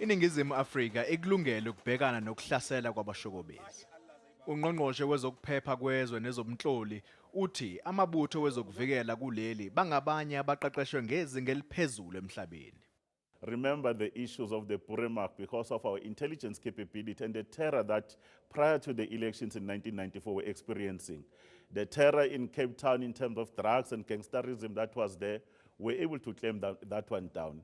iNingizimu Afrika ikulungele ukubhekana nokuhlasela kwabashokobezi. Ungqongqoshe wezokuphepha kwezwe nezomnhloli uthi amabutho wezokuvikela kuleli bangabanye abaqeqeshwe ngezinga eliphezulu emhlabeni. Remember the issues of the Buremark because of our intelligence capability and the terror that prior to the elections in 1994 we're experiencing. The terror in Cape Town in terms of drugs and gangsterism that was there, we're able to claim that one down.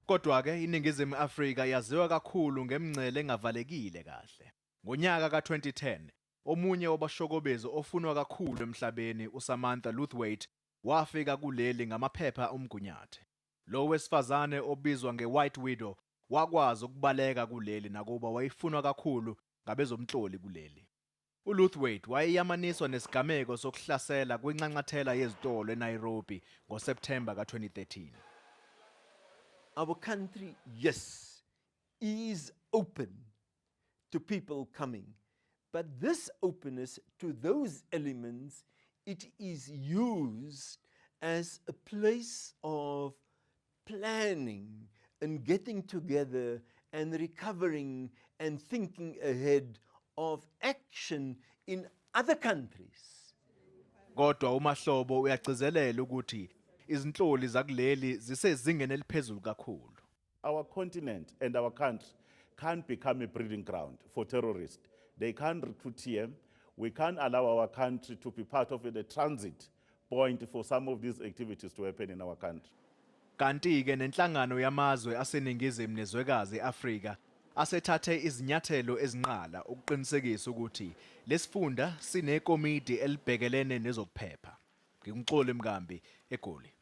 Kodwa-ke iNingizimu Afrika yaziwa kakhulu ngemingcele engavalekile kahle. Ngonyaka ka-2010, omunye wabashokobezi ofunwa kakhulu emhlabeni uSamantha Luthwaite wafika kuleli ngamaphepha omgunyathi. Lo wesifazane obizwa nge-White Widow wakwazi ukubaleka kuleli nakuba wayefunwa kakhulu ngabezomnhloli kuleli. uLuthwaite wayeyamaniswa nesigameko sokuhlasela kwinxanxathela yezitolo eNairobi ngoSeptemba ka-2013. Our country, yes, is open to people coming. But this openness to those elements, it is used as a place of planning and getting together and recovering and thinking ahead of action in other countries. Kodwa uMahlobo uyagcizelela ukuthi izinhloli zakuleli zisezingeni eliphezulu kakhulu. Our continent and our country can't become a breeding ground for terrorists. They can't recruit here. We can't allow our country to be part of the transit point for some of these activities to happen in our country. Kanti-ke nenhlangano yamazwe aseNingizimu nezwekazi eAfrika asethathe izinyathelo ezinqala ukuqinisekisa ukuthi lesifunda sinekomidi elibhekelene nezokuphepha. Ngimxoli Mkambi, eGoli.